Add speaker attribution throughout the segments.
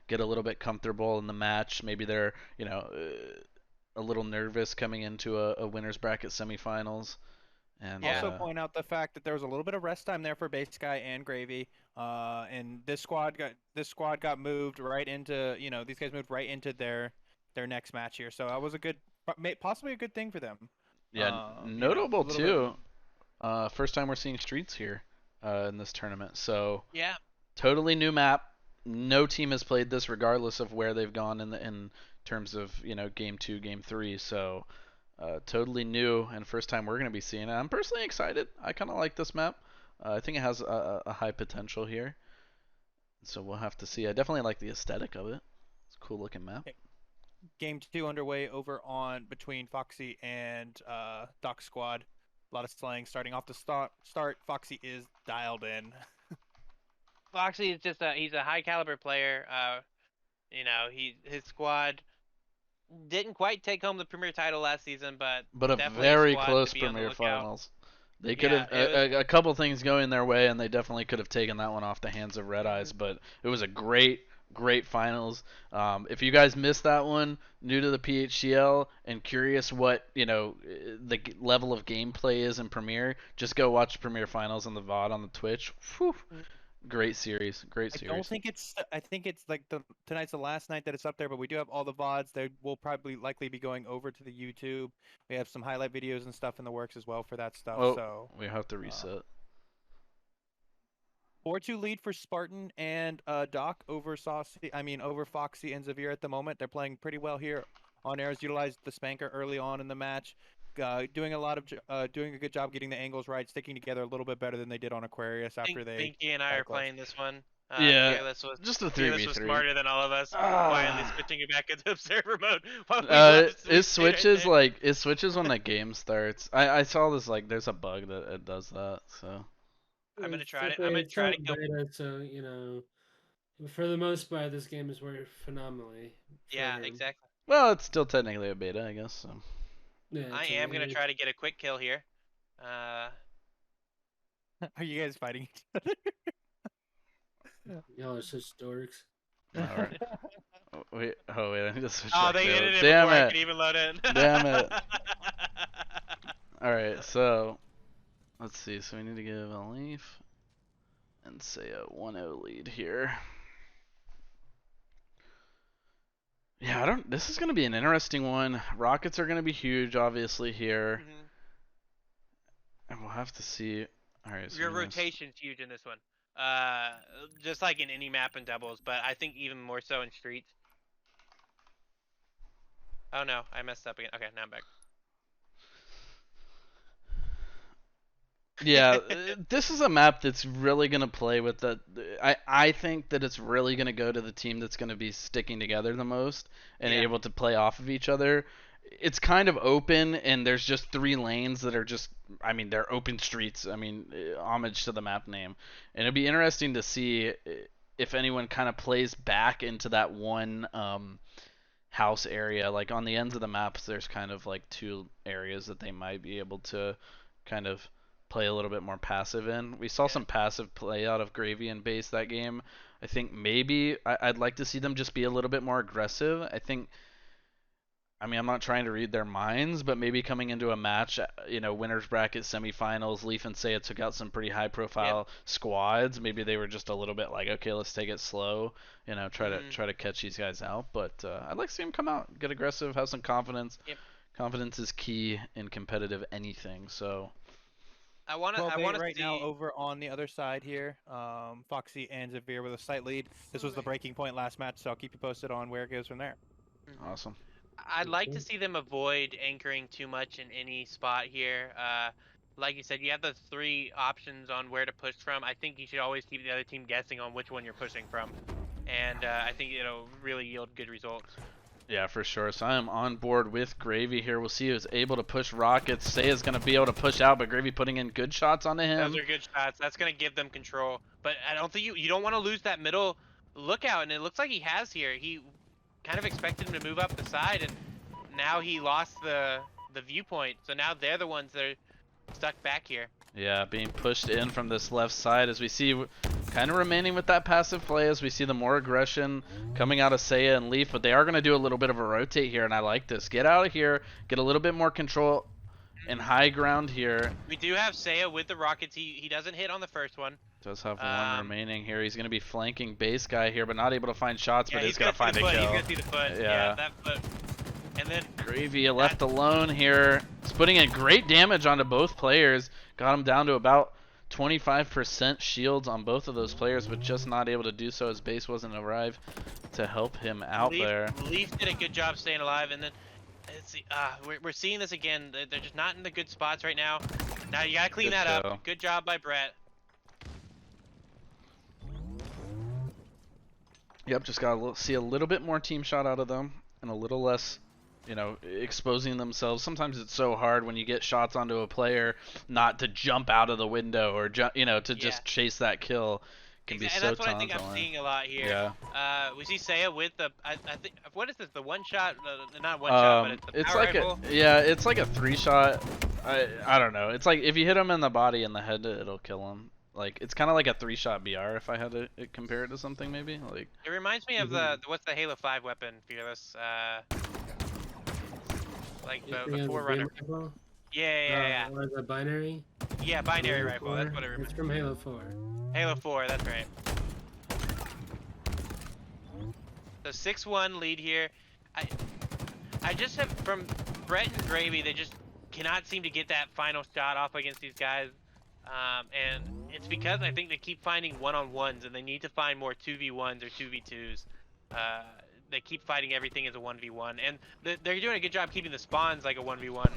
Speaker 1: get a little bit comfortable in the match. Maybe they're, a little nervous coming into a winners bracket semifinals. And
Speaker 2: Yeah.
Speaker 3: Also point out the fact that there was a little bit of rest time there for Bassguy and Gravy, and this squad got moved right into these guys moved right into their next match here. So that was a good, possibly a good thing for them.
Speaker 1: yeah,
Speaker 3: A
Speaker 1: notable
Speaker 3: little bit.
Speaker 1: too. First time we're seeing streets here in this tournament. So
Speaker 2: Yeah.
Speaker 1: totally new map. No team has played this regardless of where they've gone in terms of game 2, game 3. So totally new and first time we're going to be seeing it. I'm personally excited. I kind of like this map. I think it has a high potential here. So we'll have to see. I definitely like the aesthetic of it. It's a cool looking map.
Speaker 3: Game 2 underway over on between Foxy and Doc Squad. A lot of slang starting off the start. Foxy is dialed in.
Speaker 2: Foxy is just he's a high caliber player. His squad didn't quite take home the premier title last season, but
Speaker 1: a
Speaker 2: definitely
Speaker 1: very
Speaker 2: squad
Speaker 1: close
Speaker 2: to be on the
Speaker 1: premier
Speaker 2: lookout.
Speaker 1: finals. They could have a couple things going their way, and they definitely could have taken that one off the hands of Red Eyes. But it was a great finals. If you guys missed that one, new to the PHCL and curious what the level of gameplay is in Premier, just go watch Premier Finals on the VOD on the Twitch. Whew. Great series, great
Speaker 3: I
Speaker 1: series.
Speaker 3: don't think it's. I think it's like tonight's the last night that it's up there, but we do have all the VODs. They will probably likely be going over to the YouTube. We have some highlight videos and stuff in the works as well for that stuff.
Speaker 1: Oh,
Speaker 3: so
Speaker 1: we have to reset.
Speaker 3: 4-2 lead for Spartan and Doc over over Foxy and Xavier at the moment. They're playing pretty well here on airs. Utilized the spanker early on in the match, doing a good job getting the angles right, sticking together a little bit better than they did on Aquarius after they.
Speaker 2: Pinky and I are playing this one.
Speaker 1: Yeah,
Speaker 2: Fearless was,
Speaker 1: just a
Speaker 2: Fearless
Speaker 1: 3v3.
Speaker 2: was smarter than all of us.
Speaker 1: Ah.
Speaker 2: Quietly switching it back into observer mode.
Speaker 1: It switches when the game starts. I saw this there's a bug that it does that. So
Speaker 2: I'm gonna try it.
Speaker 4: Okay,
Speaker 2: I'm gonna
Speaker 4: it's
Speaker 2: try
Speaker 4: on
Speaker 2: to go.
Speaker 4: beta, so for the most part, this game has worked phenomenally.
Speaker 2: Yeah, exactly.
Speaker 1: well, it's still technically a beta, I guess. So.
Speaker 4: Yeah,
Speaker 2: I am gonna try to get a quick kill here.
Speaker 3: Are you guys fighting each other?
Speaker 4: Y'all are such dorks.
Speaker 1: Alright. wait, I need to switch
Speaker 2: Oh,
Speaker 1: back
Speaker 2: they
Speaker 1: to
Speaker 2: ended it
Speaker 1: Damn
Speaker 2: before I
Speaker 1: it.
Speaker 2: could even load in.
Speaker 1: Damn it. Alright, so let's see. So we need to give a leaf and say a 1-0 lead here. Yeah, this is gonna be an interesting one. Rockets are gonna be huge, obviously, here. And we'll have to see. Alright, so
Speaker 2: Your rotation's huge in this one. Just like in any map in doubles, but I think even more so in streets. Oh no, I messed up again. Okay, now I'm back.
Speaker 1: Yeah, this is a map that's really going to play with the. I think that it's really going to go to the team that's going to be sticking together the most and able to play off of each other. It's kind of open, and there's just 3 lanes that are just. I mean, they're open streets. I mean, homage to the map name. And it'd be interesting to see if anyone kind of plays back into that one house area. Like on the ends of the maps, there's kind of like 2 areas that they might be able to kind of play a little bit more passive in. We saw some passive play out of Gravy and Base that game. I think maybe I'd like to see them just be a little bit more aggressive. I mean, I'm not trying to read their minds, but maybe coming into a match, winners bracket semifinals, Leaf and Sayia took out some pretty high profile squads. Maybe they were just a little bit like, okay, let's take it slow, try to catch these guys out. But I'd like to see them come out, get aggressive, have some confidence.
Speaker 2: Yep.
Speaker 1: Confidence is key in competitive anything. So.
Speaker 2: I want to
Speaker 3: right
Speaker 2: see
Speaker 3: now over on the other side here. Foxy and Xavier with a slight lead. This was the breaking point last match, so I'll keep you posted on where it goes from there.
Speaker 1: Awesome.
Speaker 2: I'd like to see them avoid anchoring too much in any spot here. Like you said, you have the 3 options on where to push from. I think you should always keep the other team guessing on which one you're pushing from, and I think it'll really yield good results.
Speaker 1: Yeah, for sure. So I am on board with Gravy here. We'll see who's able to push Rockets. Saya's going to be able to push out, but Gravy putting in good shots onto him.
Speaker 2: Those are good shots. That's going to give them control. But I don't think you don't want to lose that middle lookout, and it looks like he has here. He kind of expected him to move up the side, and now he lost the viewpoint. So now they're the ones that are stuck back here.
Speaker 1: Yeah, being pushed in from this left side as we see Kind of remaining with that passive play as we see the more aggression coming out of Sayia and Leaf, but they are going to do a little bit of a rotate here, and I like this. Get out of here, get a little bit more control and high ground here.
Speaker 2: We do have Sayia with the rockets. He doesn't hit on the first one.
Speaker 1: Does have one remaining here. He's going to be flanking Bassguy here, but not able to find shots, but he's going to find a kill.
Speaker 2: He's going to see the foot. Yeah, that foot. And then
Speaker 1: Gravy left alone here. He's putting in great damage onto both players. Got him down to about 25% shields on both of those players, but just not able to do so as Bass wasn't arrived to help him out there.
Speaker 2: Leaf did a good job staying alive, and then let's see, we're seeing this again. They're just not in the good spots right now. Now you gotta clean that up. Good job by Brett.
Speaker 1: Yep, just gotta see a little bit more team shot out of them and a little less, you know, exposing themselves. Sometimes it's so hard when you get shots onto a player not to jump out of the window or you know, to just chase that kill. Can be so
Speaker 2: that's what I think I'm seeing a lot here.
Speaker 1: Yeah.
Speaker 2: We see Sayia with the I think what is this? The one shot? Not one shot, but it's the power
Speaker 1: like
Speaker 2: rifle.
Speaker 1: It's like a 3-shot. I don't know. It's like if you hit him in the body and the head, it'll kill him. Like it's kind of like a 3-shot BR if I had to compare it to something maybe. Like
Speaker 2: it reminds me of the what's the Halo 5 weapon, Fearless? Like the Forerunner. Yeah.
Speaker 4: Or the binary?
Speaker 2: Yeah, binary rifle. That's what it reminds me.
Speaker 4: It's from Halo 4.
Speaker 2: Halo 4, that's right. So 6-1 lead here. I just have, from Brett and Gravy, they just cannot seem to get that final shot off against these guys. And it's because I think they keep finding one-on-ones, and they need to find more 2v1s or 2v2s. They keep fighting everything as a 1v1, and they're doing a good job keeping the spawns like a 1v1.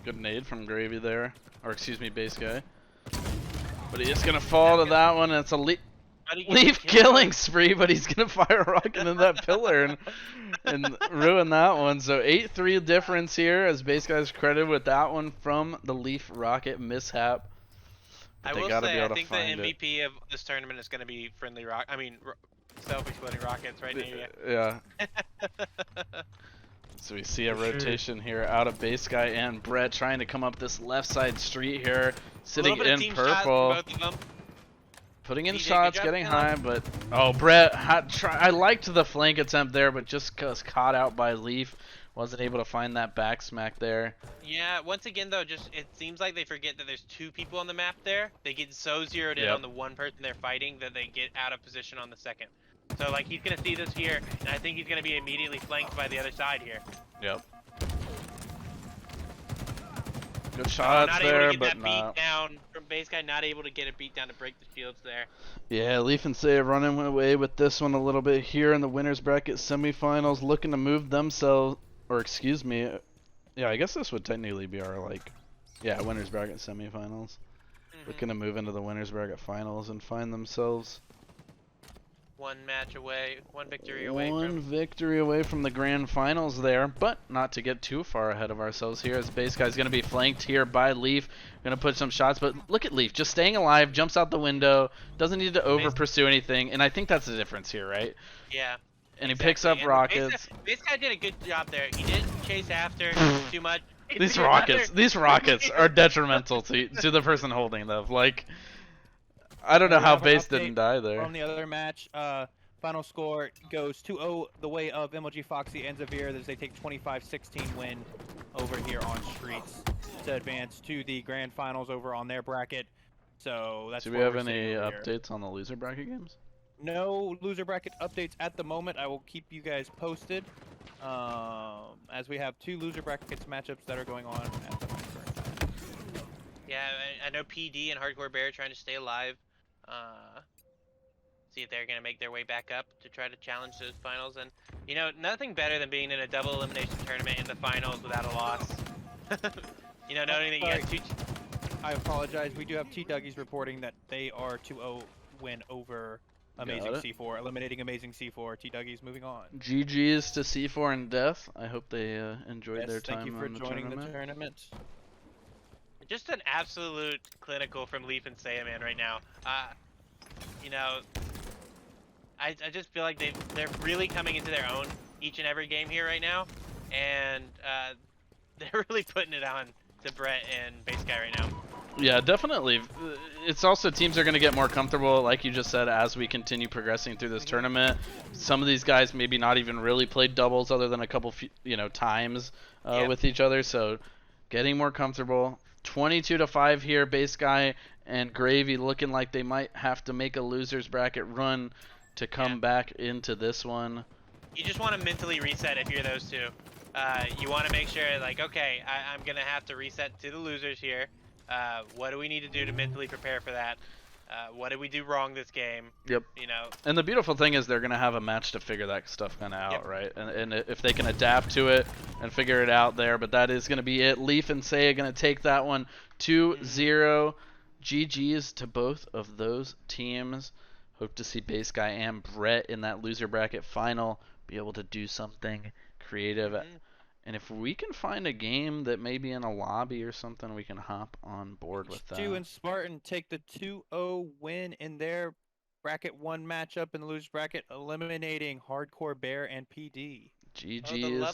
Speaker 1: good nade from Gravy there, or excuse me, Bassguy. But he is gonna fall to that one. And it's a Leaf killing spree, but he's gonna fire a rocket in that pillar and ruin that one. So 8-3 difference here as Bassguy's credited with that one from the Leaf rocket mishap.
Speaker 2: But I will say, I think the MVP of this tournament is gonna be friendly rock. I mean, self-exploding rockets right near you.
Speaker 1: Yeah. So we see a rotation here out of Bassguy and Brett trying to come up this left side street here, sitting in purple. Putting in shots, getting high, but Brett I liked the flank attempt there, but just was caught out by Leaf. Wasn't able to find that back smack there.
Speaker 2: Yeah, once again though, just it seems like they forget that there's two people on the map there. They get so zeroed in on the one person they're fighting that they get out of position on the second. So like he's gonna see this here, and I think he's gonna be immediately flanked by the other side here.
Speaker 1: Yep. Good shots there, but not.
Speaker 2: Beat down from Bassguy, not able to get a beat down to break the shields there.
Speaker 1: Yeah, Leaf and Sayia running away with this one a little bit here in the winners bracket semifinals, looking to move themselves, or excuse me, yeah, I guess this would technically be our winners bracket semifinals. Looking to move into the winners bracket finals and find themselves
Speaker 2: one victory
Speaker 1: away from the grand finals there, but not to get too far ahead of ourselves here as Bassguy's going to be flanked here by Leaf. Going to put some shots, but look at Leaf just staying alive, jumps out the window, doesn't need to over pursue anything, and I think that's the difference here, right?
Speaker 2: Yeah.
Speaker 1: And he picks up rockets.
Speaker 2: Bassguy did a good job there. He didn't chase after too much.
Speaker 1: These rockets are detrimental to the person holding them. Like, I don't know how Bass didn't die there.
Speaker 3: From the other match, final score goes 2-0 the way of MLG Foxy and Xavier as they take 25-16 win over here on Streets to advance to the grand finals over on their bracket. So that's.
Speaker 1: Do we have any updates on the loser bracket games?
Speaker 3: No loser bracket updates at the moment. I will keep you guys posted as we have 2 loser brackets matchups that are going on at the current time.
Speaker 2: Yeah, I know PD and Hardcore Bear are trying to stay alive. See if they're going to make their way back up to try to challenge those finals. And, you know, nothing better than being in a double elimination tournament in the finals without a loss. You know, knowing that you got 2...
Speaker 3: I apologize. We do have T-Duggies reporting that they are 2-0 win over Amazing C4, eliminating Amazing C4. T-Duggies moving on.
Speaker 1: GG's to C4 and Death. I hope they enjoyed their time.
Speaker 3: Thank you for joining the tournament.
Speaker 2: Just an absolute clinical from Leaf and Sayia, man, right now. You know, I just feel like they're really coming into their own each and every game here right now, and they're really putting it on to Brett and Bassguy right now.
Speaker 1: Yeah, definitely. It's also teams are going to get more comfortable, like you just said, as we continue progressing through this tournament. Some of these guys maybe not even really played doubles other than a couple, times
Speaker 2: Yep.
Speaker 1: with each other. So getting more comfortable. 22-5 here, Bassguy and Gravy looking like they might have to make a losers bracket run to come back into this one.
Speaker 2: You just want to mentally reset if you're those two. You want to make sure, like, okay, I'm going to have to reset to the losers here. What do we need to do to mentally prepare for that? What did we do wrong this game?
Speaker 1: Yep.
Speaker 2: You know.
Speaker 1: And the beautiful thing is they're going to have a match to figure that stuff kind of out,
Speaker 2: Yep.
Speaker 1: right? And if they can adapt to it and figure it out there, but that is going to be it. Leaf and Sayia going to take that one 2-0. GG's to both of those teams. Hope to see Bassguy and Brett in that loser bracket final be able to do something creative. And if we can find a game that may be in a lobby or something, we can hop on board with that.
Speaker 3: Stu and Spartan take the 2-0 win in their bracket 1 matchup in the loser bracket, eliminating Hardcore Bear and PD.
Speaker 1: GG's.